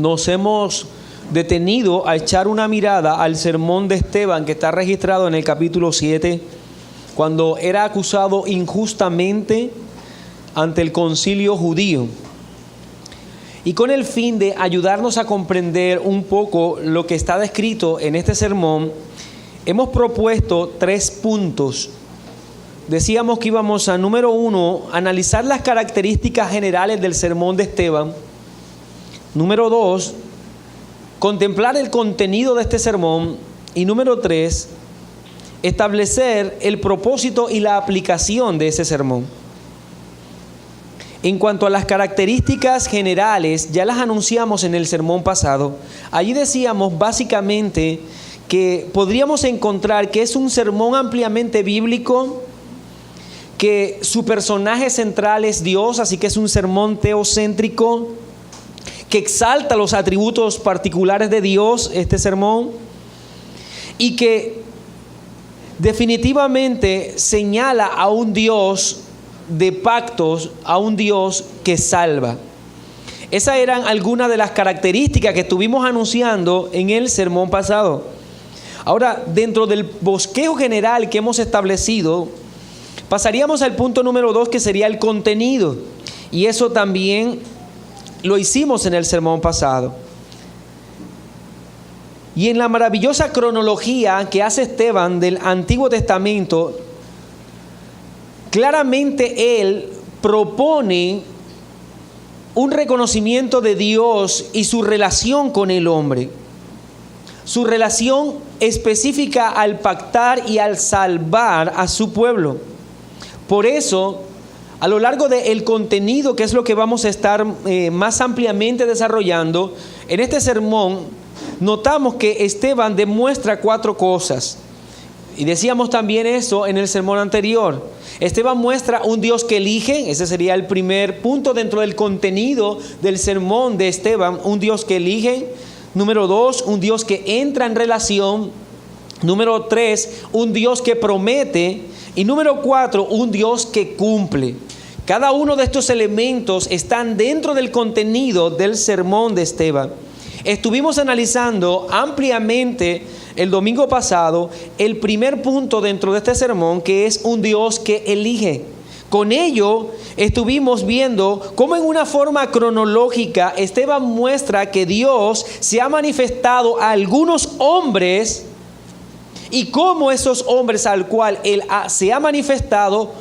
nos hemos detenido a echar una mirada al sermón de Esteban, que está registrado en el capítulo 7, cuando era acusado injustamente ante el concilio judío. Y con el fin de ayudarnos a comprender un poco lo que está descrito en este sermón, hemos propuesto 3 puntos. Decíamos que íbamos a, número 1, analizar las características generales del sermón de Esteban. Número 2, contemplar el contenido de este sermón. Y número 3, establecer el propósito y la aplicación de ese sermón. En cuanto a las características generales, ya las anunciamos en el sermón pasado. Allí decíamos básicamente que podríamos encontrar que es un sermón ampliamente bíblico, que su personaje central es Dios, así que es un sermón teocéntrico, que exalta los atributos particulares de Dios, este sermón, y que definitivamente señala a un Dios de pactos, a un Dios que salva. Esas eran algunas de las características que estuvimos anunciando en el sermón pasado. Ahora, dentro del bosquejo general que hemos establecido, pasaríamos al punto número 2, que sería el contenido. Y eso también lo hicimos en el sermón pasado. Y en la maravillosa cronología que hace Esteban del Antiguo Testamento, claramente él propone un reconocimiento de Dios y su relación con el hombre. Su relación específica al pactar y al salvar a su pueblo. Por eso, a lo largo del contenido, que es lo que vamos a estar más ampliamente desarrollando, en este sermón notamos que Esteban demuestra 4 cosas. Y decíamos también eso en el sermón anterior. Esteban muestra un Dios que elige, ese sería el primer punto dentro del contenido del sermón de Esteban, un Dios que elige. Número 2, un Dios que entra en relación. Número 3, un Dios que promete. Y número 4, un Dios que cumple. Cada uno de estos elementos están dentro del contenido del sermón de Esteban. Estuvimos analizando ampliamente el domingo pasado el primer punto dentro de este sermón, que es un Dios que elige. Con ello estuvimos viendo cómo en una forma cronológica Esteban muestra que Dios se ha manifestado a algunos hombres y cómo esos hombres al cual Él se ha manifestado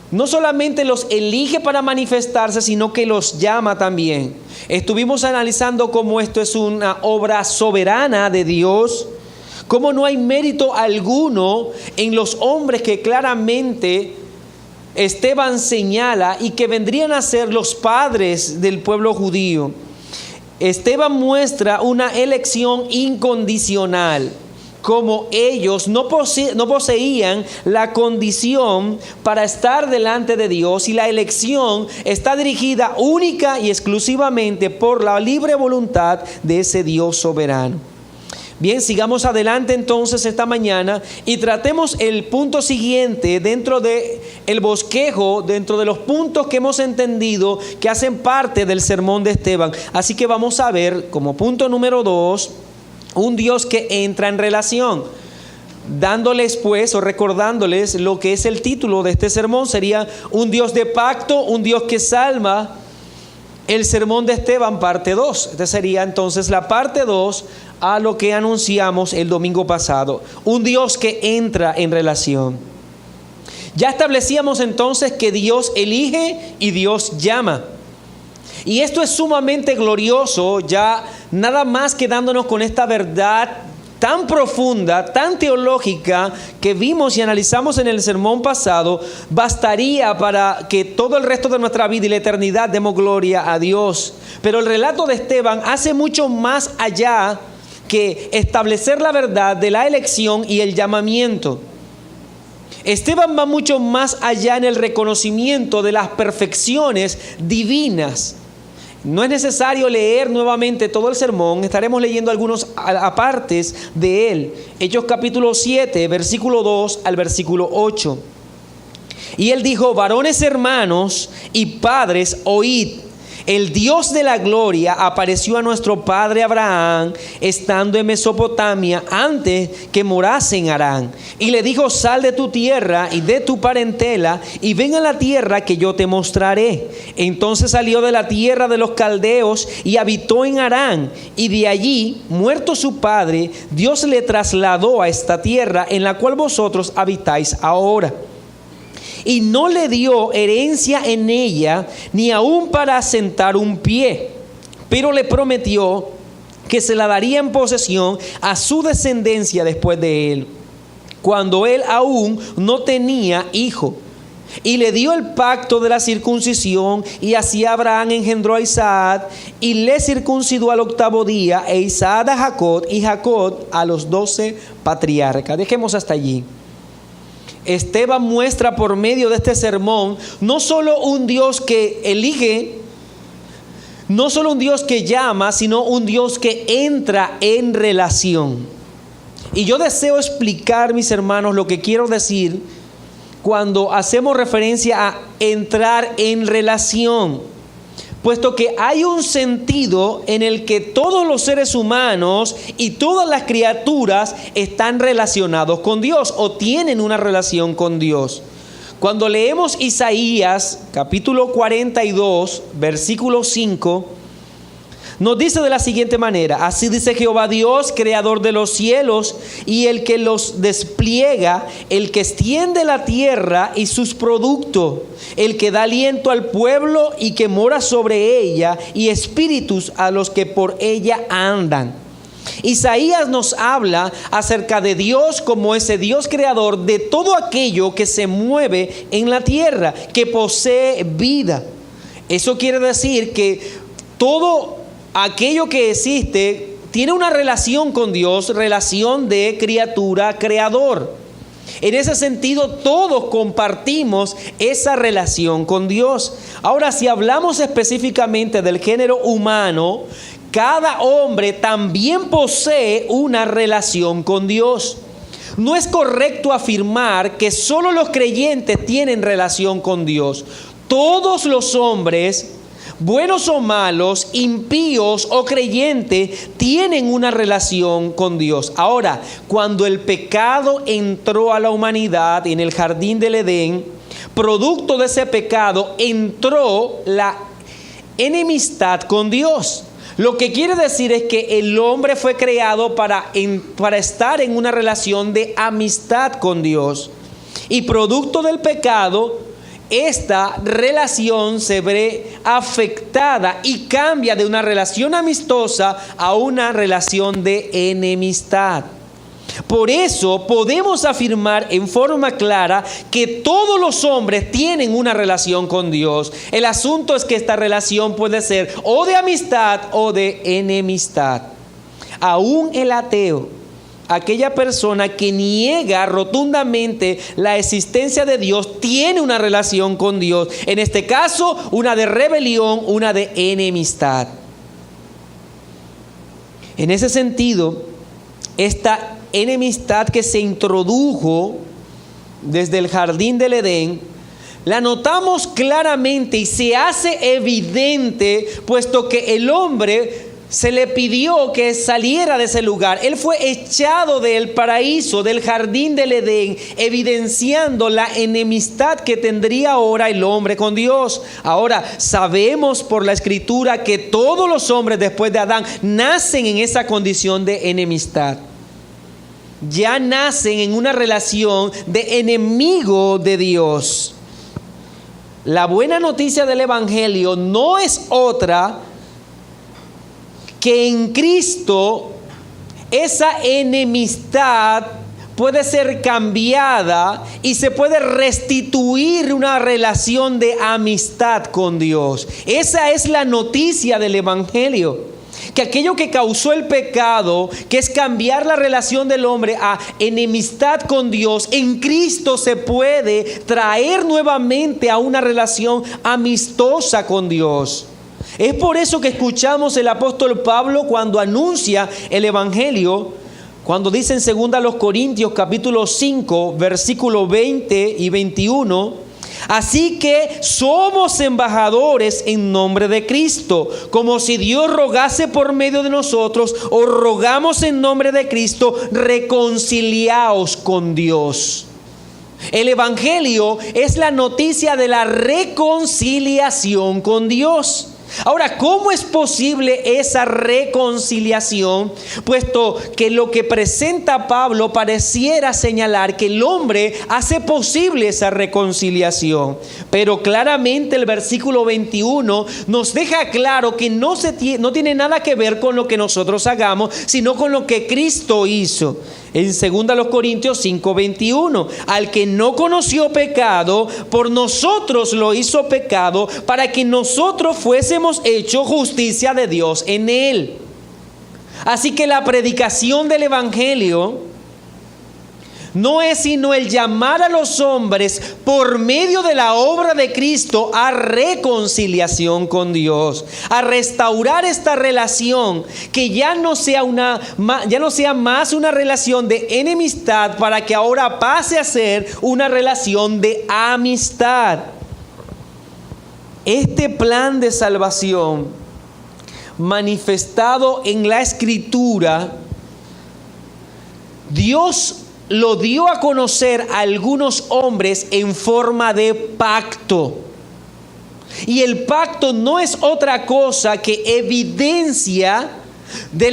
no solamente los elige para manifestarse, sino que los llama también. Estuvimos analizando cómo esto es una obra soberana de Dios, cómo no hay mérito alguno en los hombres que claramente Esteban señala y que vendrían a ser los padres del pueblo judío. Esteban muestra una elección incondicional, como ellos no poseían la condición para estar delante de Dios, y la elección está dirigida única y exclusivamente por la libre voluntad de ese Dios soberano. Bien, sigamos adelante entonces esta mañana y tratemos el punto siguiente dentro de el bosquejo, dentro de los puntos que hemos entendido que hacen parte del sermón de Esteban. Así que vamos a ver como punto número 2, un Dios que entra en relación. Dándoles pues o recordándoles lo que es el título de este sermón, sería un Dios de pacto, un Dios que salva. El sermón de Esteban, parte 2. Esta sería entonces la parte 2 a lo que anunciamos el domingo pasado. Un Dios que entra en relación. Ya establecíamos entonces que Dios elige y Dios llama. Y esto es sumamente glorioso, ya nada más quedándonos con esta verdad tan profunda, tan teológica que vimos y analizamos en el sermón pasado, bastaría para que todo el resto de nuestra vida y la eternidad demos gloria a Dios. Pero el relato de Esteban hace mucho más allá que establecer la verdad de la elección y el llamamiento. Esteban va mucho más allá en el reconocimiento de las perfecciones divinas. No es necesario leer nuevamente todo el sermón, estaremos leyendo algunos apartes de él. Hechos capítulo 7, versículo 2 al versículo 8. Y él dijo: varones hermanos y padres, oíd. El Dios de la gloria apareció a nuestro padre Abraham estando en Mesopotamia antes que morase en Harán. Y le dijo: sal de tu tierra y de tu parentela y ven a la tierra que yo te mostraré. Entonces salió de la tierra de los caldeos y habitó en Harán. Y de allí, muerto su padre, Dios le trasladó a esta tierra en la cual vosotros habitáis ahora. Y no le dio herencia en ella, ni aun para asentar un pie, pero le prometió que se la daría en posesión a su descendencia después de él, cuando él aún no tenía hijo. Y le dio el pacto de la circuncisión, y así Abraham engendró a Isaac, y le circuncidó al 8º día, e Isaac a Jacob, y Jacob a los 12 patriarcas. Dejemos hasta allí. Esteban muestra por medio de este sermón no solo un Dios que elige, no solo un Dios que llama, sino un Dios que entra en relación. Y yo deseo explicar, mis hermanos, lo que quiero decir cuando hacemos referencia a entrar en relación. Puesto que hay un sentido en el que todos los seres humanos y todas las criaturas están relacionados con Dios o tienen una relación con Dios. Cuando leemos Isaías capítulo 42, versículo 5, nos dice de la siguiente manera: así dice Jehová Dios, creador de los cielos y el que los despliega, el que extiende la tierra y sus productos, el que da aliento al pueblo y que mora sobre ella, y espíritus a los que por ella andan. Isaías nos habla acerca de Dios como ese Dios creador de todo aquello que se mueve en la tierra, que posee vida. Eso quiere decir que todo aquello que existe tiene una relación con Dios, relación de criatura-creador. En ese sentido, todos compartimos esa relación con Dios. Ahora, si hablamos específicamente del género humano, cada hombre también posee una relación con Dios. No es correcto afirmar que solo los creyentes tienen relación con Dios. Todos los hombres, buenos o malos, impíos o creyentes, tienen una relación con Dios. Ahora, cuando el pecado entró a la humanidad en el jardín del Edén, producto de ese pecado entró la enemistad con Dios. Lo que quiere decir es que el hombre fue creado para estar en una relación de amistad con Dios. Y producto del pecado, esta relación se ve afectada y cambia de una relación amistosa a una relación de enemistad. Por eso podemos afirmar en forma clara que todos los hombres tienen una relación con Dios. El asunto es que esta relación puede ser o de amistad o de enemistad. Aún el ateo, aquella persona que niega rotundamente la existencia de Dios, tiene una relación con Dios. En este caso, una de rebelión, una de enemistad. En ese sentido, esta enemistad que se introdujo desde el jardín del Edén, la notamos claramente y se hace evidente, puesto que el hombre se le pidió que saliera de ese lugar. Él fue echado del paraíso, del jardín del Edén, evidenciando la enemistad que tendría ahora el hombre con Dios. Ahora, sabemos por la Escritura que todos los hombres después de Adán nacen en esa condición de enemistad. Ya nacen en una relación de enemigo de Dios. La buena noticia del Evangelio no es otra que en Cristo esa enemistad puede ser cambiada y se puede restituir una relación de amistad con Dios. Esa es la noticia del Evangelio. Que aquello que causó el pecado, que es cambiar la relación del hombre a enemistad con Dios, en Cristo se puede traer nuevamente a una relación amistosa con Dios. Es por eso que escuchamos el apóstol Pablo cuando anuncia el Evangelio, cuando dice en 2 Corintios capítulo 5, versículo 20 y 21, Así que somos embajadores en nombre de Cristo, como si Dios rogase por medio de nosotros, o rogamos en nombre de Cristo, reconciliaos con Dios. El Evangelio es la noticia de la reconciliación con Dios. Ahora, ¿cómo es posible esa reconciliación? Puesto que lo que presenta Pablo pareciera señalar que el hombre hace posible esa reconciliación. Pero claramente el versículo 21 nos deja claro que no tiene nada que ver con lo que nosotros hagamos, sino con lo que Cristo hizo. En 2 Corintios 5:21, al que no conoció pecado, por nosotros lo hizo pecado, para que nosotros fuésemos hechos justicia de Dios en él. Así que la predicación del Evangelio no es sino el llamar a los hombres por medio de la obra de Cristo a reconciliación con Dios, a restaurar esta relación que ya no sea más una relación de enemistad, para que ahora pase a ser una relación de amistad. Este plan de salvación manifestado en la Escritura, Dios lo dio a conocer a algunos hombres en forma de pacto. Y el pacto no es otra cosa que evidencia de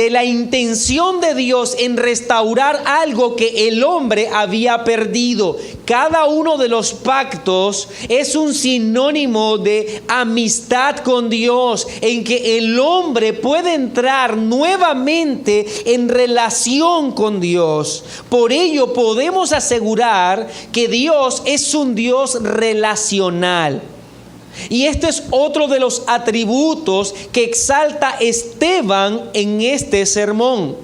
la intención de Dios en restaurar algo que el hombre había perdido. Cada uno de los pactos es un sinónimo de amistad con Dios, en que el hombre puede entrar nuevamente en relación con Dios. Por ello podemos asegurar que Dios es un Dios relacional. Y este es otro de los atributos que exalta Esteban en este sermón.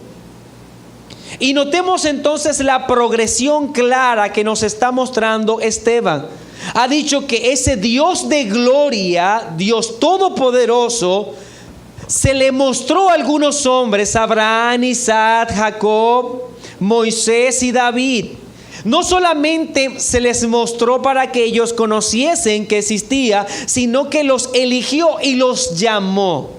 Y notemos entonces la progresión clara que nos está mostrando Esteban. Ha dicho que ese Dios de gloria, Dios todopoderoso, se le mostró a algunos hombres: Abraham, Isaac, Jacob, Moisés y David. No solamente se les mostró para que ellos conociesen que existía, sino que los eligió y los llamó.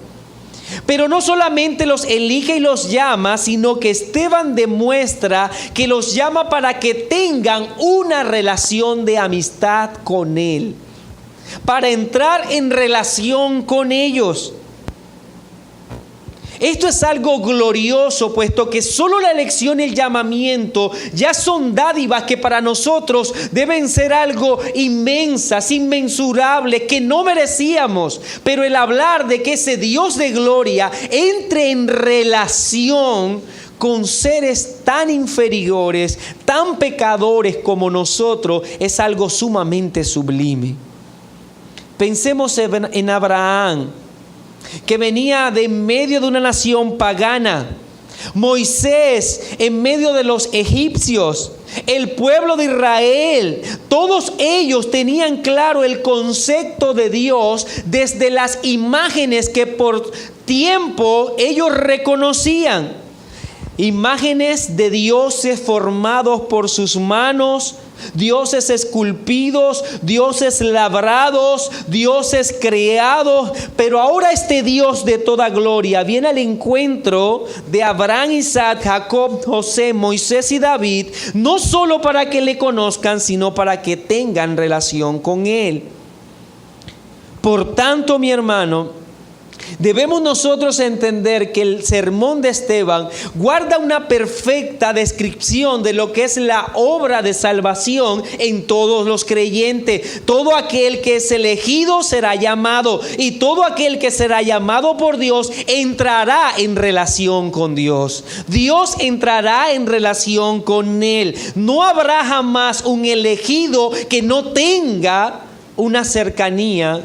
Pero no solamente los elige y los llama, sino que Esteban demuestra que los llama para que tengan una relación de amistad con Él, para entrar en relación con ellos. Esto es algo glorioso, puesto que solo la elección y el llamamiento ya son dádivas que para nosotros deben ser algo inmensas, inmensurables, que no merecíamos. Pero el hablar de que ese Dios de gloria entre en relación con seres tan inferiores, tan pecadores como nosotros, es algo sumamente sublime. Pensemos en Abraham, que venía de en medio de una nación pagana. Moisés, en medio de los egipcios. El pueblo de Israel. Todos ellos tenían claro el concepto de Dios desde las imágenes que por tiempo ellos reconocían. Imágenes de dioses formados por sus manos, dioses esculpidos, dioses labrados, dioses creados. Pero ahora este Dios de toda gloria viene al encuentro de Abraham, Isaac, Jacob, José, Moisés y David, no solo para que le conozcan, sino para que tengan relación con Él. Por tanto, mi hermano, debemos nosotros entender que el sermón de Esteban guarda una perfecta descripción de lo que es la obra de salvación en todos los creyentes. Todo aquel que es elegido será llamado, y todo aquel que será llamado por Dios entrará en relación con Dios. Dios entrará en relación con él. No habrá jamás un elegido que no tenga una cercanía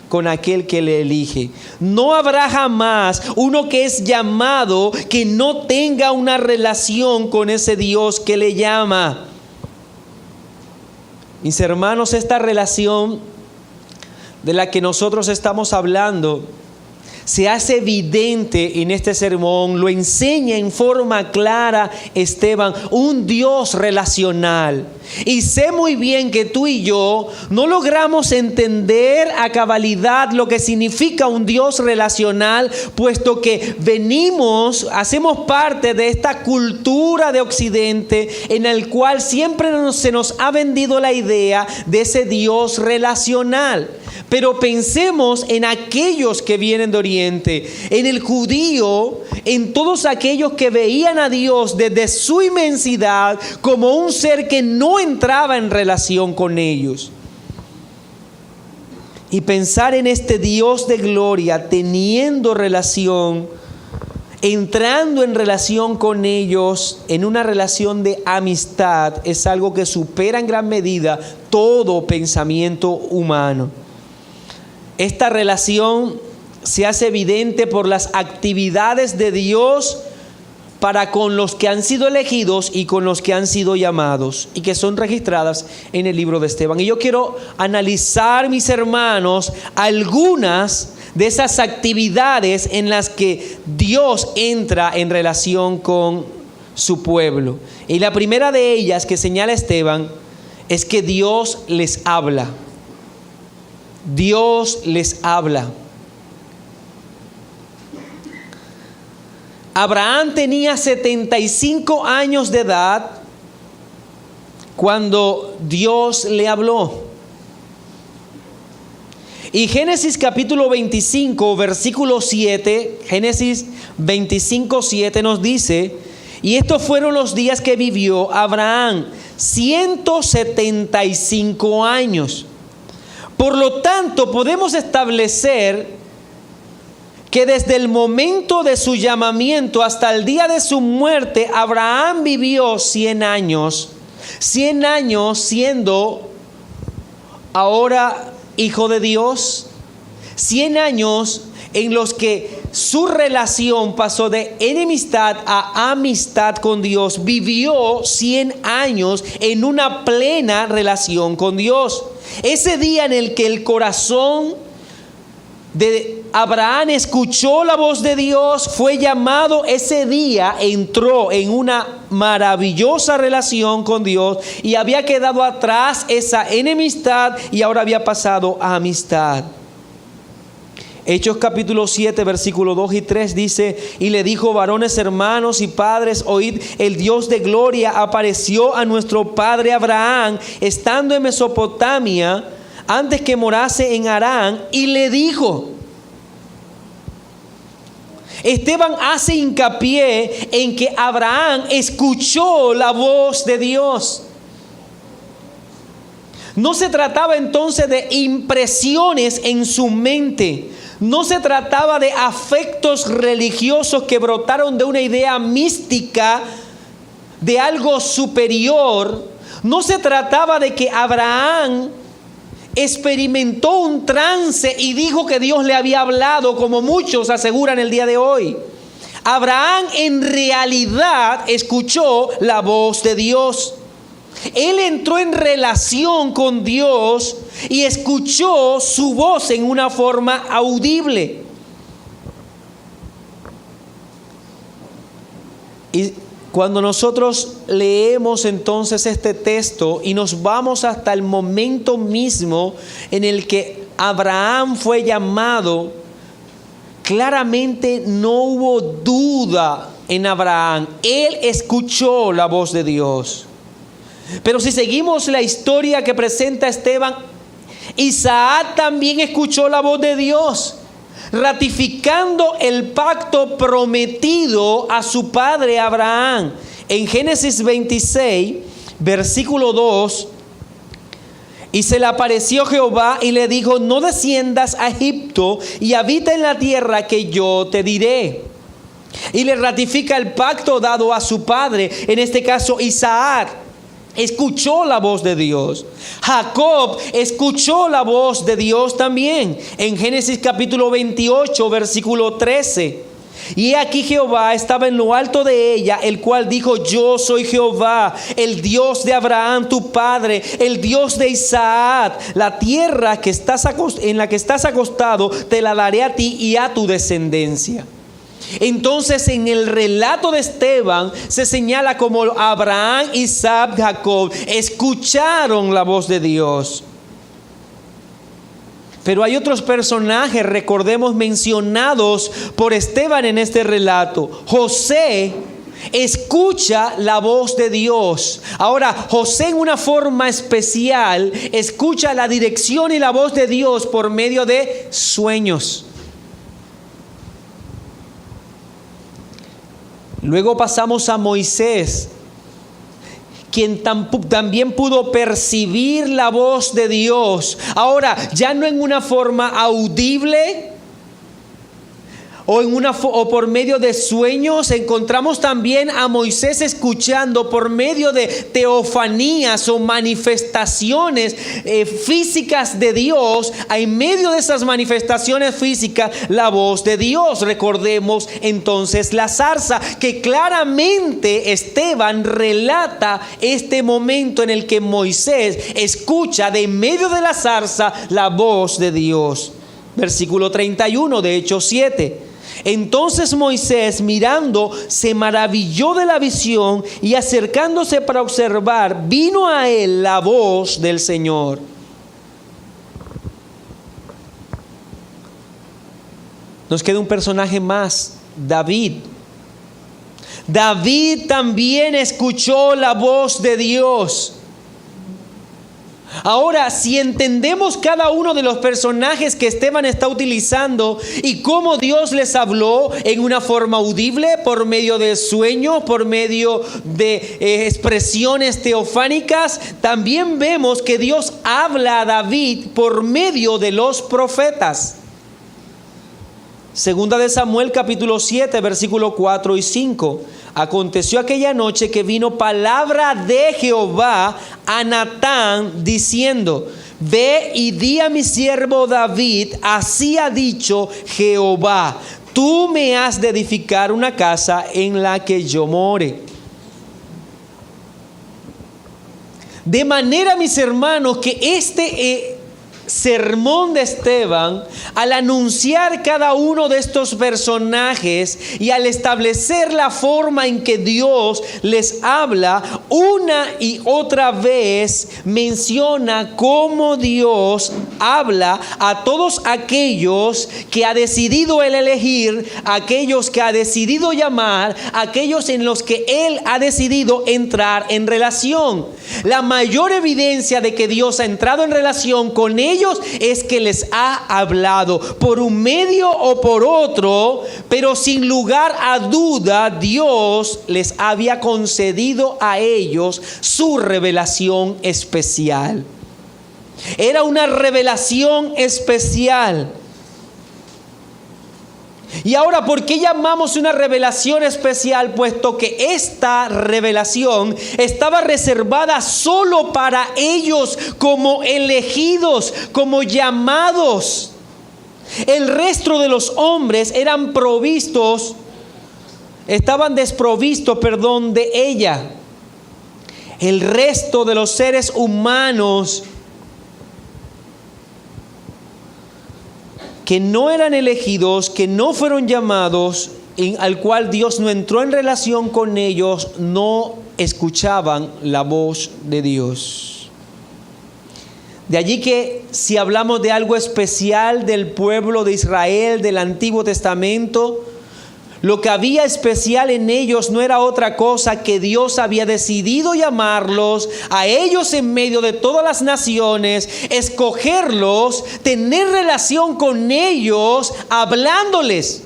con aquel que le elige. No habrá jamás uno que es llamado que no tenga una relación con ese Dios que le llama. Mis hermanos, esta relación de la que nosotros estamos hablando se hace evidente en este sermón, lo enseña en forma clara Esteban, un Dios relacional. Y sé muy bien que tú y yo no logramos entender a cabalidad lo que significa un Dios relacional, puesto que hacemos parte de esta cultura de Occidente en el cual siempre se nos ha vendido la idea de ese Dios relacional. Pero pensemos en aquellos que vienen de Oriente, en el judío, en todos aquellos que veían a Dios desde su inmensidad como un ser que no entraba en relación con ellos. Y pensar en este Dios de gloria teniendo relación, entrando en relación con ellos, en una relación de amistad, es algo que supera en gran medida todo pensamiento humano. Esta relación se hace evidente por las actividades de Dios para con los que han sido elegidos y con los que han sido llamados y que son registradas en el libro de Esteban. Y yo quiero analizar, mis hermanos, algunas de esas actividades en las que Dios entra en relación con su pueblo. Y la primera de ellas que señala Esteban es que Dios les habla. Dios les habla. Abraham tenía 75 años de edad cuando Dios le habló. Y Génesis capítulo 25, versículo 7, Génesis 25, 7 nos dice: y estos fueron los días que vivió Abraham, 175 años. Por lo tanto, podemos establecer que desde el momento de su llamamiento hasta el día de su muerte, Abraham vivió 100 años. 100 años siendo ahora hijo de Dios. 100 años en los que su relación pasó de enemistad a amistad con Dios. Vivió 100 años en una plena relación con Dios. Ese día en el que el corazón de Abraham escuchó la voz de Dios, fue llamado, ese día entró en una maravillosa relación con Dios y había quedado atrás esa enemistad y ahora había pasado a amistad. Hechos capítulo 7, versículo 2 y 3 dice: y le dijo: varones, hermanos y padres, oíd, el Dios de gloria apareció a nuestro padre Abraham, estando en Mesopotamia, antes que morase en Harán, y le dijo. Esteban hace hincapié en que Abraham escuchó la voz de Dios. No se trataba entonces de impresiones en su mente. No se trataba de afectos religiosos que brotaron de una idea mística de algo superior. No se trataba de que Abraham experimentó un trance y dijo que Dios le había hablado, como muchos aseguran el día de hoy. Abraham en realidad escuchó la voz de Dios. Él entró en relación con Dios y escuchó su voz en una forma audible. Y cuando nosotros leemos entonces este texto y nos vamos hasta el momento mismo en el que Abraham fue llamado, claramente no hubo duda en Abraham. Él escuchó la voz de Dios. Pero si seguimos la historia que presenta Esteban, Isaac también escuchó la voz de Dios, ratificando el pacto prometido a su padre Abraham. En Génesis 26, versículo 2, y se le apareció Jehová y le dijo: no desciendas a Egipto y habita en la tierra que yo te diré. Y le ratifica el pacto dado a su padre, en este caso Isaac. Escuchó la voz de Dios. Jacob escuchó la voz de Dios también. En Génesis capítulo 28, versículo 13. Y he aquí Jehová estaba en lo alto de ella, el cual dijo: yo soy Jehová, el Dios de Abraham tu padre, el Dios de Isaac. La tierra en la que estás acostado te la daré a ti y a tu descendencia. Entonces, en el relato de Esteban se señala como Abraham, Isaac, Jacob escucharon la voz de Dios. Pero hay otros personajes, recordemos, mencionados por Esteban en este relato. José escucha la voz de Dios. Ahora, José en una forma especial escucha la dirección y la voz de Dios por medio de sueños. Luego pasamos a Moisés, quien también pudo percibir la voz de Dios. Ahora, ya no en una forma audible o por medio de sueños. Encontramos también a Moisés escuchando por medio de teofanías o manifestaciones físicas de Dios. En medio de esas manifestaciones físicas, la voz de Dios. Recordemos entonces la zarza, que claramente Esteban relata este momento en el que Moisés escucha de en medio de la zarza la voz de Dios. Versículo 31 de Hechos 7. Entonces Moisés, mirando, se maravilló de la visión, y acercándose para observar, vino a él la voz del Señor. Nos queda un personaje más, David. David también escuchó la voz de Dios. Ahora, si entendemos cada uno de los personajes que Esteban está utilizando y cómo Dios les habló en una forma audible, por medio de sueños, por medio de expresiones teofánicas, también vemos que Dios habla a David por medio de los profetas. Segunda de Samuel capítulo 7, versículo 4 y 5. Aconteció aquella noche que vino palabra de Jehová a Natán diciendo: ve y di a mi siervo David, así ha dicho Jehová, tú me has de edificar una casa en la que yo more. De manera, mis hermanos, que este sermón de Esteban, al anunciar cada uno de estos personajes y al establecer la forma en que Dios les habla, una y otra vez menciona cómo Dios habla a todos aquellos que ha decidido Él elegir, aquellos que ha decidido llamar, aquellos en los que Él ha decidido entrar en relación. La mayor evidencia de que Dios ha entrado en relación con ellos es que les ha hablado por un medio o por otro, pero sin lugar a duda Dios les había concedido a ellos su revelación especial. Era una revelación especial. Y ahora, ¿por qué llamamos una revelación especial? Puesto que esta revelación estaba reservada solo para ellos, como elegidos, como llamados. El resto de los hombres estaban desprovistos de ella. El resto de los seres humanos que no eran elegidos, que no fueron llamados, al cual Dios no entró en relación con ellos, no escuchaban la voz de Dios. De allí que si hablamos de algo especial del pueblo de Israel del Antiguo Testamento, lo que había especial en ellos no era otra cosa que Dios había decidido llamarlos a ellos en medio de todas las naciones, escogerlos, tener relación con ellos, hablándoles.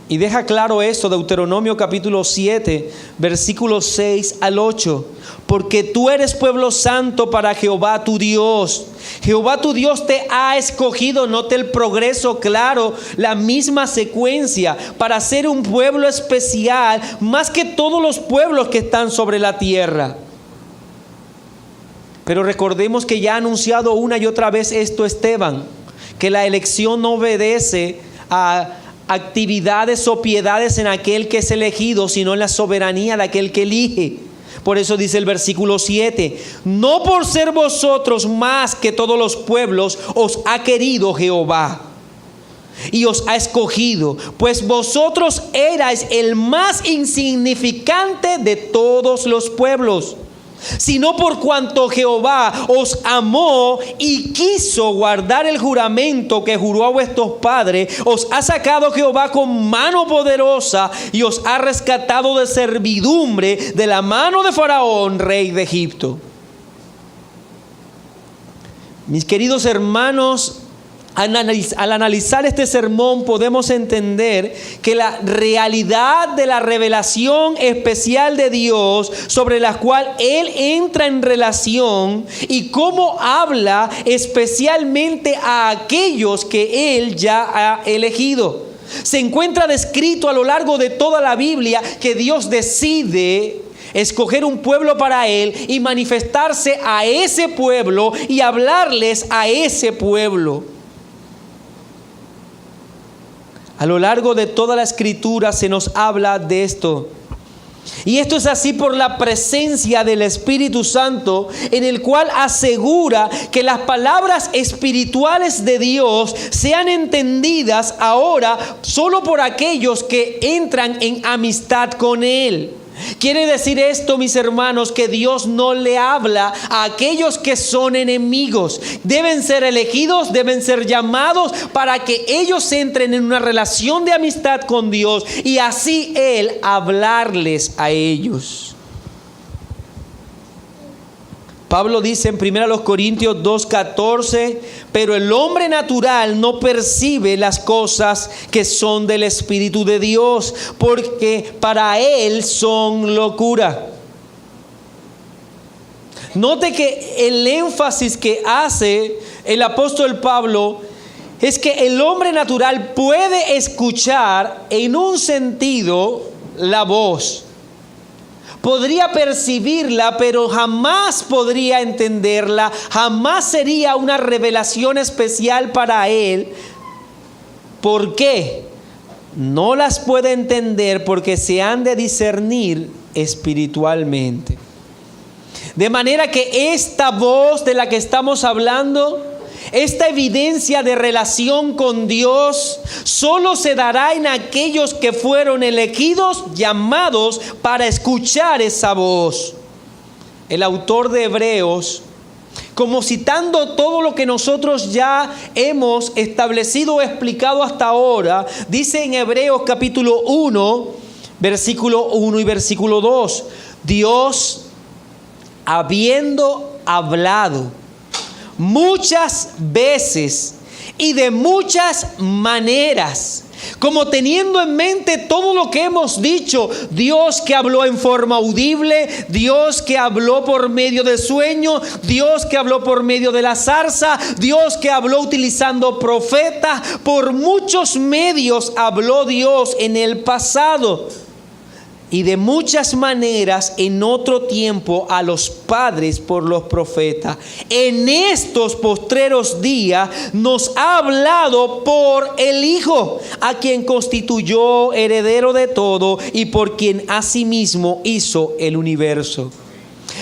Y deja claro esto, Deuteronomio capítulo 7, versículos 6 al 8. Porque tú eres pueblo santo para Jehová tu Dios. Jehová tu Dios te ha escogido, note el progreso claro, la misma secuencia, para ser un pueblo especial, más que todos los pueblos que están sobre la tierra. Pero recordemos que ya ha anunciado una y otra vez esto Esteban, que la elección no obedece a actividades o piedades en aquel que es elegido, sino en la soberanía de aquel que elige. Por eso dice el versículo 7, no por ser vosotros más que todos los pueblos os ha querido Jehová y os ha escogido, pues vosotros erais el más insignificante de todos los pueblos, sino por cuanto Jehová os amó y quiso guardar el juramento que juró a vuestros padres, os ha sacado Jehová con mano poderosa y os ha rescatado de servidumbre de la mano de Faraón, rey de Egipto. Mis queridos hermanos, al analizar este sermón podemos entender que la realidad de la revelación especial de Dios sobre la cual Él entra en relación y cómo habla especialmente a aquellos que Él ya ha elegido. Se encuentra descrito a lo largo de toda la Biblia que Dios decide escoger un pueblo para Él y manifestarse a ese pueblo y hablarles a ese pueblo. A lo largo de toda la Escritura se nos habla de esto. Y esto es así por la presencia del Espíritu Santo, en el cual asegura que las palabras espirituales de Dios sean entendidas ahora solo por aquellos que entran en amistad con Él. Quiere decir esto, mis hermanos, que Dios no le habla a aquellos que son enemigos. Deben ser elegidos, deben ser llamados para que ellos entren en una relación de amistad con Dios y así Él hablarles a ellos. Pablo dice en 1 Corintios 2:14, pero el hombre natural no percibe las cosas que son del Espíritu de Dios, porque para él son locura. Note que el énfasis que hace el apóstol Pablo es que el hombre natural puede escuchar en un sentido la voz. Podría percibirla, pero jamás podría entenderla, jamás sería una revelación especial para él. ¿Por qué? No las puede entender porque se han de discernir espiritualmente. De manera que esta voz de la que estamos hablando, esta evidencia de relación con Dios solo se dará en aquellos que fueron elegidos, llamados para escuchar esa voz. El autor de Hebreos, como citando todo lo que nosotros ya hemos establecido o explicado hasta ahora, dice en Hebreos capítulo 1, versículo 1 y versículo 2, Dios, habiendo hablado muchas veces y de muchas maneras, como teniendo en mente todo lo que hemos dicho, Dios que habló en forma audible, Dios que habló por medio de sueño, Dios que habló por medio de la zarza, Dios que habló utilizando profetas, por muchos medios habló Dios en el pasado. Y de muchas maneras en otro tiempo a los padres por los profetas. En estos postreros días nos ha hablado por el Hijo, a quien constituyó heredero de todo y por quien asimismo hizo el universo.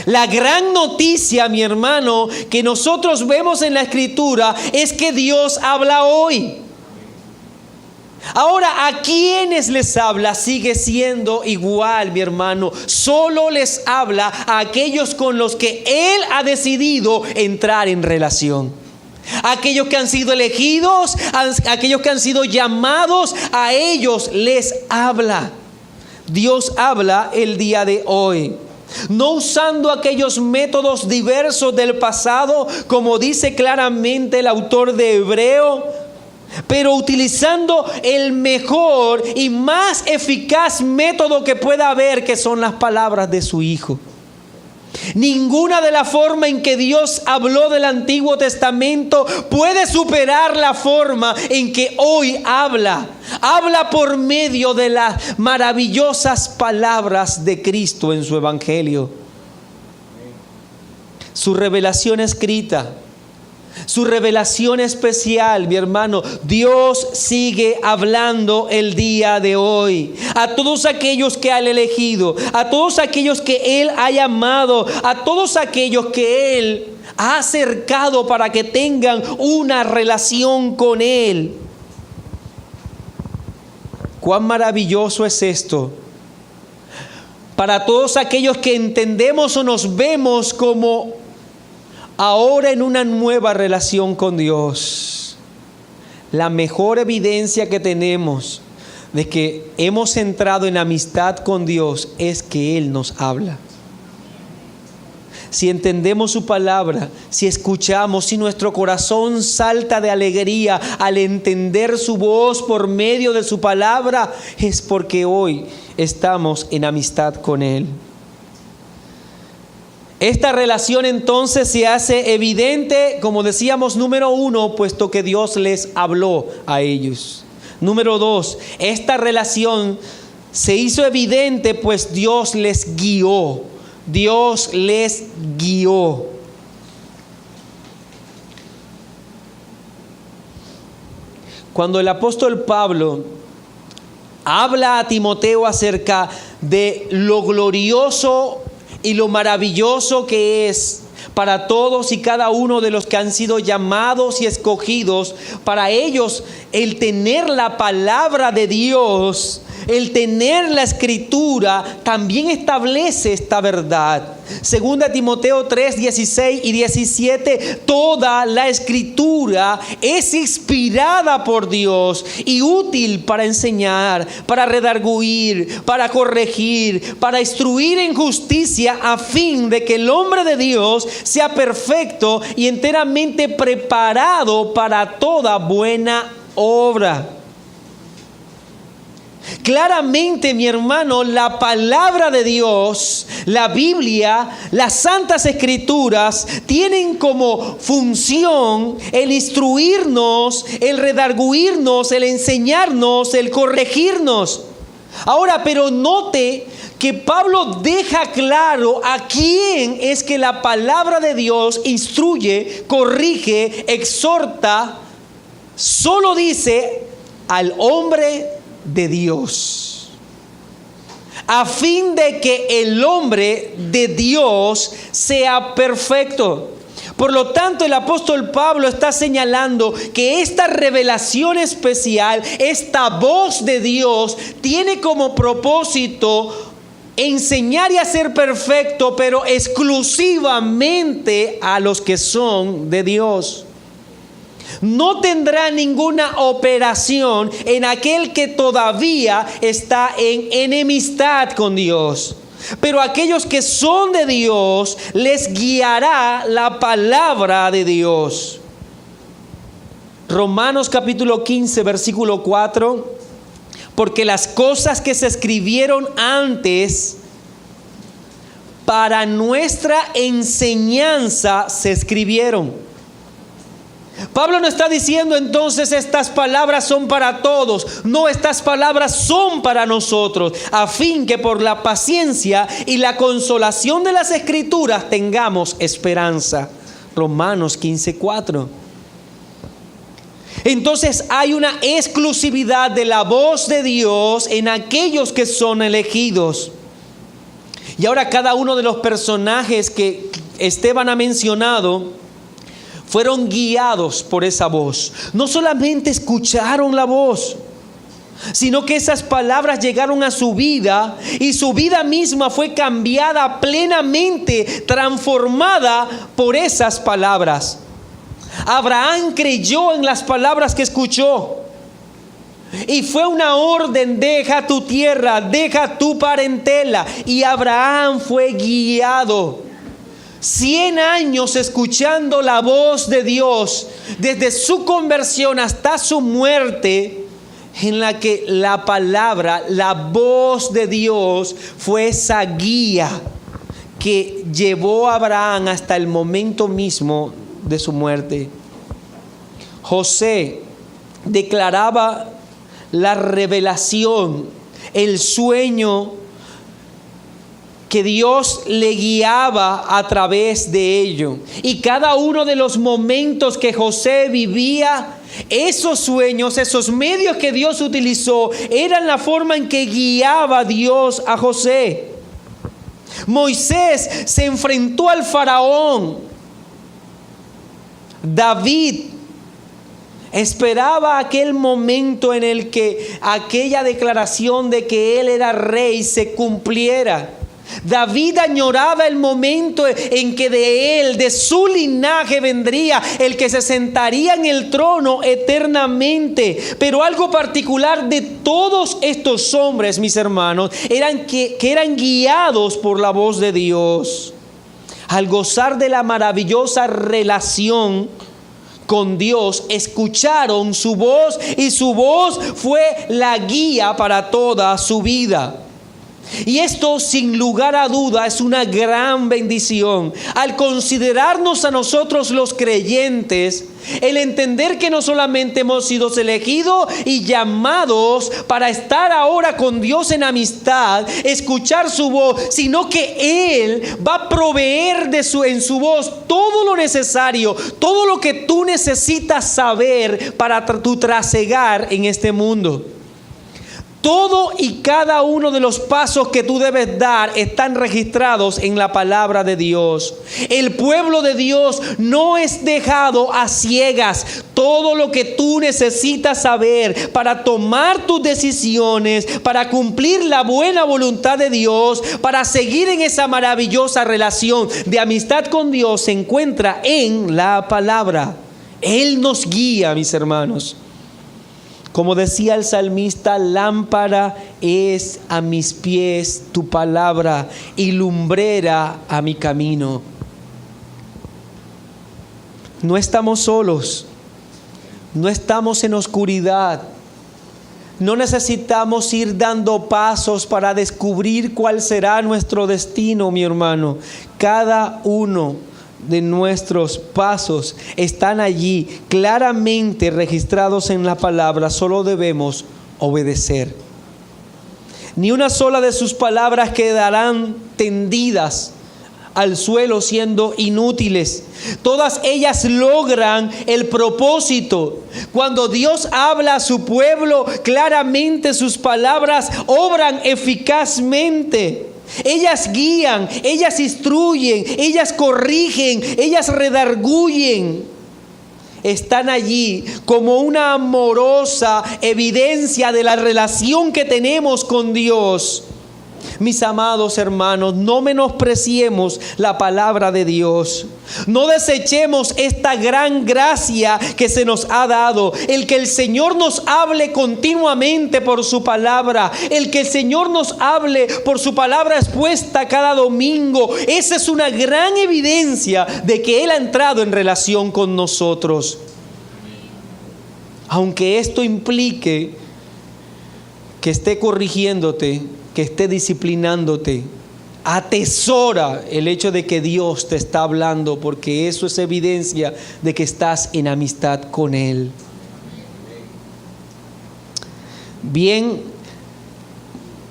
La gran noticia, mi hermano, que nosotros vemos en la Escritura es que Dios habla hoy. Ahora, ¿a quienes les habla? Sigue siendo igual, mi hermano. Solo les habla a aquellos con los que Él ha decidido entrar en relación. Aquellos que han sido elegidos, aquellos que han sido llamados, a ellos les habla. Dios habla el día de hoy. No usando aquellos métodos diversos del pasado, como dice claramente el autor de Hebreo, pero utilizando el mejor y más eficaz método que pueda haber, que son las palabras de su Hijo. Ninguna de la forma en que Dios habló del Antiguo Testamento puede superar la forma en que hoy habla. Habla por medio de las maravillosas palabras de Cristo en su Evangelio. Su revelación escrita, Su revelación especial, mi hermano. Dios sigue hablando el día de hoy. A todos aquellos que Él ha elegido, a todos aquellos que Él ha llamado, a todos aquellos que Él ha acercado para que tengan una relación con Él. Cuán maravilloso es esto. Para todos aquellos que entendemos o nos vemos como ahora en una nueva relación con Dios, la mejor evidencia que tenemos de que hemos entrado en amistad con Dios es que Él nos habla. Si entendemos su palabra, si escuchamos, si nuestro corazón salta de alegría al entender su voz por medio de su palabra, es porque hoy estamos en amistad con Él. Esta relación entonces se hace evidente, como decíamos, número 1, puesto que Dios les habló a ellos. Número 2, esta relación se hizo evidente, pues Dios les guió. Dios les guió. Cuando el apóstol Pablo habla a Timoteo acerca de lo glorioso y lo maravilloso que es para todos y cada uno de los que han sido llamados y escogidos, para ellos el tener la palabra de Dios, el tener la escritura, también establece esta verdad. Segunda Timoteo 3, 16 y 17, toda la escritura es inspirada por Dios y útil para enseñar, para redarguir, para corregir, para instruir en justicia, a fin de que el hombre de Dios sea perfecto y enteramente preparado para toda buena obra. Claramente, mi hermano, la palabra de Dios, la Biblia, las Santas Escrituras tienen como función el instruirnos, el redarguirnos, el enseñarnos, el corregirnos. Ahora, pero note que Pablo deja claro a quién es que la palabra de Dios instruye, corrige, exhorta. Solo dice al hombre de Dios, a fin de que el hombre de Dios sea perfecto. Por lo tanto, el apóstol Pablo está señalando que esta revelación especial, esta voz de Dios, tiene como propósito enseñar y hacer perfecto, pero exclusivamente a los que son de Dios. No tendrá ninguna operación en aquel que todavía está en enemistad con Dios. Pero aquellos que son de Dios, les guiará la palabra de Dios. Romanos capítulo 15, versículo 4. Porque las cosas que se escribieron antes para nuestra enseñanza se escribieron. Pablo no está diciendo entonces estas palabras son para todos. No, estas palabras son para nosotros, a fin que por la paciencia y la consolación de las Escrituras tengamos esperanza. Romanos 15:4. Entonces hay una exclusividad de la voz de Dios en aquellos que son elegidos. Y ahora cada uno de los personajes que Esteban ha mencionado fueron guiados por esa voz. No solamente escucharon la voz, sino que esas palabras llegaron a su vida y su vida misma fue cambiada plenamente, transformada por esas palabras. Abraham creyó en las palabras que escuchó y fue una orden: deja tu tierra, deja tu parentela. Y Abraham fue guiado. 100 años escuchando la voz de Dios, desde su conversión hasta su muerte, en la que la palabra, la voz de Dios fue esa guía que llevó a Abraham hasta el momento mismo de su muerte. José declaraba la revelación, el sueño que Dios le guiaba a través de ello. Y cada uno de los momentos que José vivía, esos sueños, esos medios que Dios utilizó, eran la forma en que guiaba Dios a José. Moisés se enfrentó al faraón. David esperaba aquel momento en el que aquella declaración de que él era rey se cumpliera. David añoraba el momento en que de él, de su linaje, vendría el que se sentaría en el trono eternamente. Pero algo particular de todos estos hombres, mis hermanos, eran que eran guiados por la voz de Dios. Al gozar de la maravillosa relación con Dios, escucharon su voz y su voz fue la guía para toda su vida. Y esto, sin lugar a duda, es una gran bendición. Al considerarnos a nosotros los creyentes, el entender que no solamente hemos sido elegidos y llamados para estar ahora con Dios en amistad, escuchar su voz, sino que Él va a proveer en su voz todo lo necesario, todo lo que tú necesitas saber para tu trasegar en este mundo. Todo y cada uno de los pasos que tú debes dar están registrados en la palabra de Dios. El pueblo de Dios no es dejado a ciegas. Todo lo que tú necesitas saber para tomar tus decisiones, para cumplir la buena voluntad de Dios, para seguir en esa maravillosa relación de amistad con Dios, se encuentra en la palabra. Él nos guía, mis hermanos. Como decía el salmista, lámpara es a mis pies tu palabra y lumbrera a mi camino. No estamos solos, no estamos en oscuridad, no necesitamos ir dando pasos para descubrir cuál será nuestro destino, mi hermano. Cada uno de nuestros pasos están allí claramente registrados en la palabra. Solo debemos obedecer. Ni una sola de sus palabras quedarán tendidas al suelo siendo inútiles. Todas ellas logran el propósito. Cuando Dios habla a su pueblo, claramente sus palabras obran eficazmente. Ellas guían, ellas instruyen, ellas corrigen, ellas redarguyen. Están allí como una amorosa evidencia de la relación que tenemos con Dios. Mis amados hermanos, no menospreciemos la palabra de Dios. No desechemos esta gran gracia que se nos ha dado. El que el Señor nos hable continuamente por su palabra. El que el Señor nos hable por su palabra expuesta cada domingo. Esa es una gran evidencia de que Él ha entrado en relación con nosotros. Aunque esto implique que esté corrigiéndote, que esté disciplinándote, atesora el hecho de que Dios te está hablando, porque eso es evidencia de que estás en amistad con Él. Bien,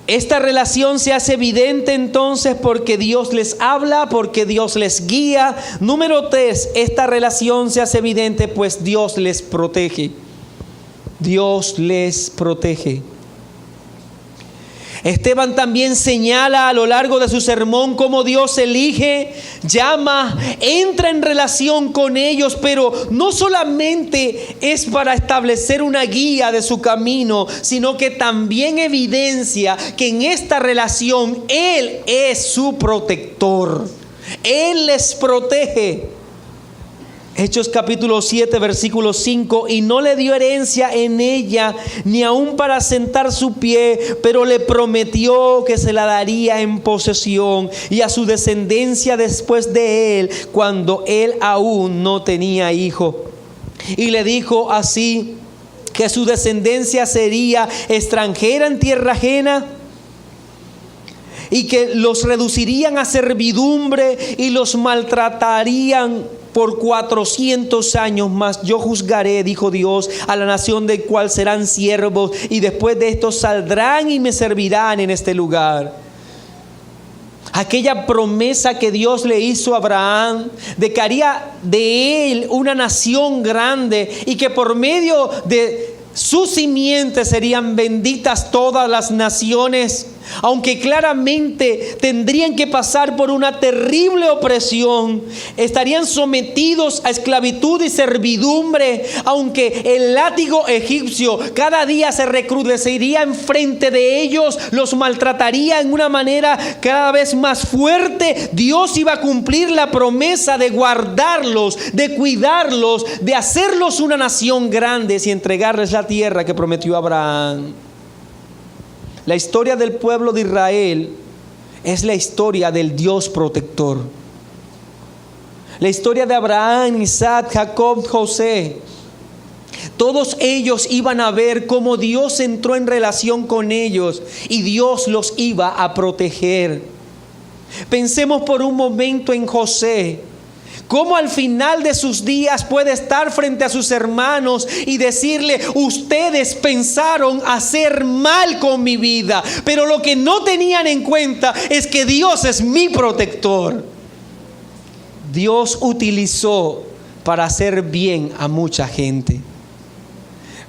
esta relación se hace evidente entonces porque Dios les habla, porque Dios les guía. Número 3, esta relación se hace evidente pues Dios les protege. Dios les protege. Esteban también señala a lo largo de su sermón cómo Dios elige, llama, entra en relación con ellos, pero no solamente es para establecer una guía de su camino, sino que también evidencia que en esta relación Él es su protector. Él les protege. Hechos capítulo 7, versículo 5, y no le dio herencia en ella, ni aun para sentar su pie, pero le prometió que se la daría en posesión y a su descendencia después de él, cuando él aún no tenía hijo. Y le dijo así, que su descendencia sería extranjera en tierra ajena, y que los reducirían a servidumbre y los maltratarían por 400 años más. Yo juzgaré, dijo Dios, a la nación de cual serán siervos, y después de esto saldrán y me servirán en este lugar. aquella promesa que Dios le hizo a Abraham, de que haría de él una nación grande y que por medio de su simiente serían benditas todas las naciones, aunque claramente tendrían que pasar por una terrible opresión, estarían sometidos a esclavitud y servidumbre, aunque el látigo egipcio cada día se recrudecería enfrente de ellos, los maltrataría en una manera cada vez más fuerte. Dios iba a cumplir la promesa de guardarlos, de cuidarlos, de hacerlos una nación grande y entregarles la tierra que prometió Abraham. La historia del pueblo de Israel es la historia del Dios protector. La historia de Abraham, Isaac, Jacob, José. Todos ellos iban a ver cómo Dios entró en relación con ellos y Dios los iba a proteger. Pensemos por un momento en José. Cómo al final de sus días puede estar frente a sus hermanos y decirle: ustedes pensaron hacer mal con mi vida, pero lo que no tenían en cuenta es que Dios es mi protector. Dios utilizó para hacer bien a mucha gente.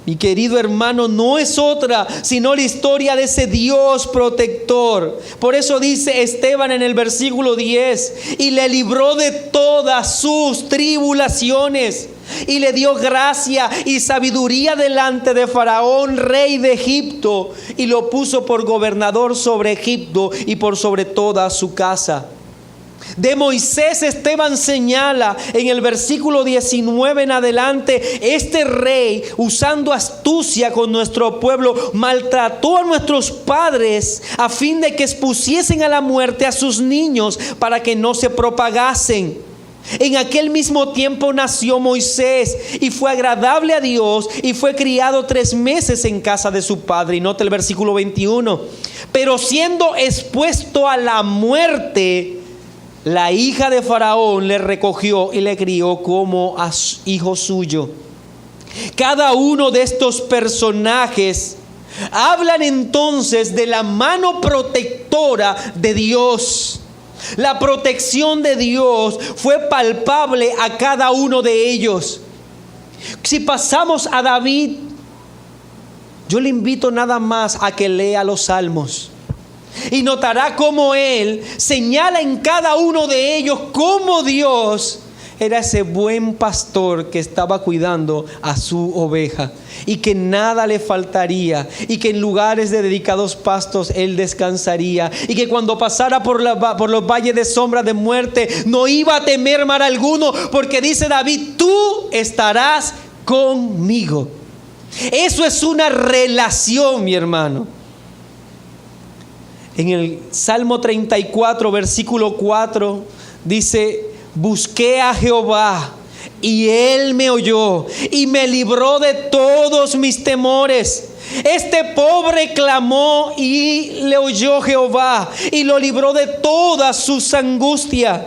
Mi querido hermano, no es otra sino la historia de ese Dios protector. Por eso dice Esteban en el versículo 10: y le libró de todas sus tribulaciones, y le dio gracia y sabiduría delante de Faraón, rey de Egipto, y lo puso por gobernador sobre Egipto y por sobre toda su casa. De Moisés, Esteban señala en el versículo 19 en adelante: este rey, usando astucia con nuestro pueblo, maltrató a nuestros padres a fin de que expusiesen a la muerte a sus niños para que no se propagasen. En aquel mismo tiempo nació Moisés y fue agradable a Dios y fue criado 3 meses en casa de su padre. Y nota el versículo 21: pero siendo expuesto a la muerte, la hija de Faraón le recogió y le crió como a hijo suyo. Cada uno de estos personajes hablan entonces de la mano protectora de Dios. La protección de Dios fue palpable a cada uno de ellos. Si pasamos a David, yo le invito nada más a que lea los salmos. Y notará cómo él señala en cada uno de ellos cómo Dios era ese buen pastor que estaba cuidando a su oveja y que nada le faltaría, y que en lugares de dedicados pastos él descansaría, y que cuando pasara por los valles de sombra de muerte no iba a temer mal alguno, porque dice David: tú estarás conmigo. Eso es una relación, mi hermano. En el Salmo 34, versículo 4, dice: busqué a Jehová y Él me oyó y me libró de todos mis temores. Este pobre clamó y le oyó Jehová y lo libró de todas sus angustias.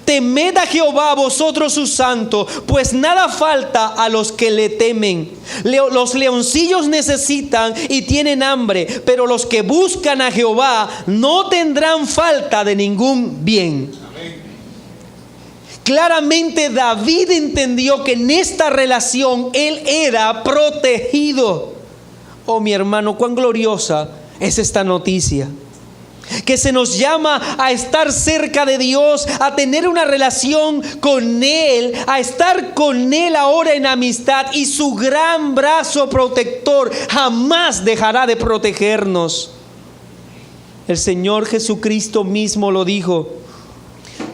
Temed a Jehová vosotros sus santos, pues nada falta a los que le temen. Los leoncillos necesitan y tienen hambre, pero los que buscan a Jehová no tendrán falta de ningún bien. Amén. Claramente David entendió que en esta relación él era protegido. Oh, mi hermano, cuán gloriosa es esta noticia. Que se nos llama a estar cerca de Dios, a tener una relación con Él, a estar con Él ahora en amistad, y su gran brazo protector jamás dejará de protegernos. El Señor Jesucristo mismo lo dijo: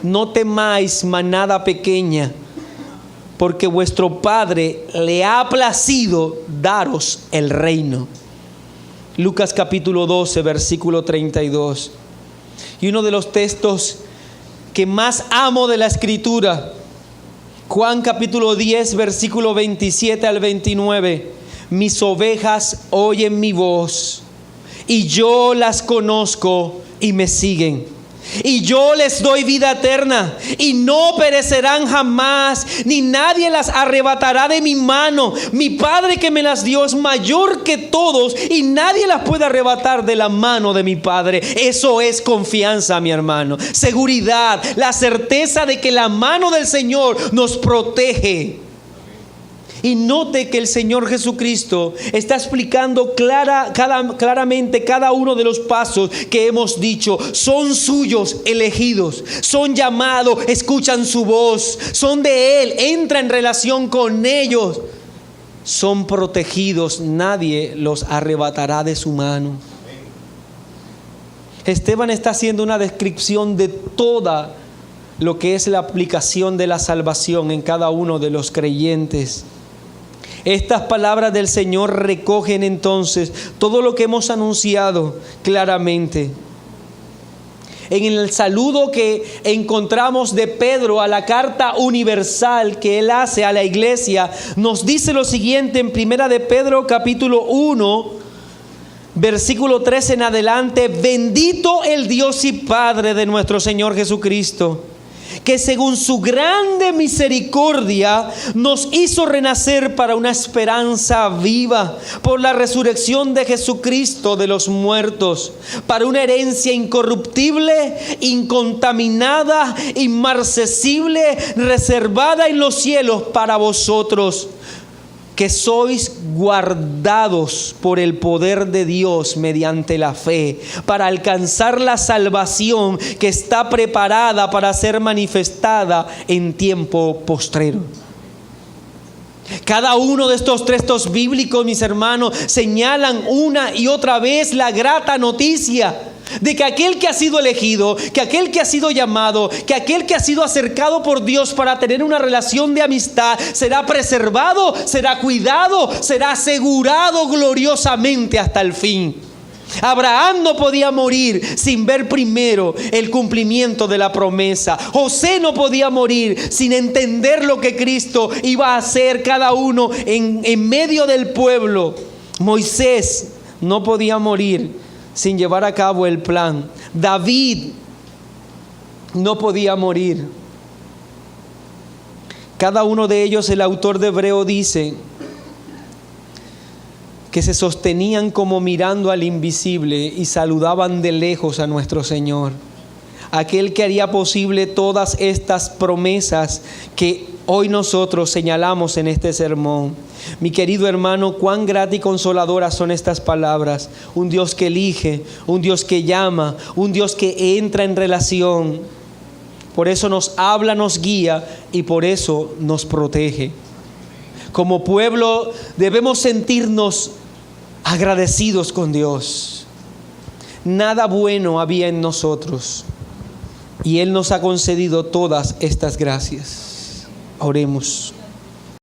no temáis, manada pequeña, porque vuestro Padre le ha placido daros el reino. Lucas capítulo 12, versículo 32. Y uno de los textos que más amo de la Escritura, Juan capítulo 10, versículo 27 al 29. Mis ovejas oyen mi voz, y yo las conozco y me siguen. Y yo les doy vida eterna, y no perecerán jamás, ni nadie las arrebatará de mi mano. Mi Padre que me las dio es mayor que todos, y nadie las puede arrebatar de la mano de mi Padre. Eso es confianza, mi hermano. Seguridad, la certeza de que la mano del Señor nos protege. Y note que el Señor Jesucristo está explicando claramente cada uno de los pasos que hemos dicho. Son suyos, elegidos, son llamados, escuchan su voz, son de Él, entra en relación con ellos, son protegidos, nadie los arrebatará de su mano. Esteban está haciendo una descripción de toda lo que es la aplicación de la salvación en cada uno de los creyentes. Estas palabras del Señor recogen entonces todo lo que hemos anunciado claramente. En el saludo que encontramos de Pedro a la carta universal que él hace a la iglesia, nos dice lo siguiente en 1 de Pedro capítulo 1, versículo 13 en adelante: bendito el Dios y Padre de nuestro Señor Jesucristo, que según su grande misericordia nos hizo renacer para una esperanza viva por la resurrección de Jesucristo de los muertos, para una herencia incorruptible, incontaminada, inmarcesible, reservada en los cielos para vosotros, que sois guardados por el poder de Dios mediante la fe, para alcanzar la salvación que está preparada para ser manifestada en tiempo postrero. Cada uno de estos textos bíblicos, mis hermanos, señalan una y otra vez la grata noticia de que aquel que ha sido elegido, que aquel que ha sido llamado, que aquel que ha sido acercado por Dios para tener una relación de amistad, será preservado, será cuidado, será asegurado gloriosamente hasta el fin. Abraham no podía morir sin ver primero el cumplimiento de la promesa. José no podía morir sin entender lo que Cristo iba a hacer cada uno en medio del pueblo. Moisés no podía morir sin llevar a cabo el plan. David no podía morir. Cada uno de ellos, el autor de Hebreo dice que se sostenían como mirando al invisible y saludaban de lejos a nuestro Señor, aquel que haría posible todas estas promesas que hoy nosotros señalamos en este sermón. Mi querido hermano, cuán gratas y consoladoras son estas palabras. Un Dios que elige, un Dios que llama, un Dios que entra en relación. Por eso nos habla, nos guía y por eso nos protege. Como pueblo debemos sentirnos agradecidos con Dios. Nada bueno había en nosotros y Él nos ha concedido todas estas gracias. Oremos.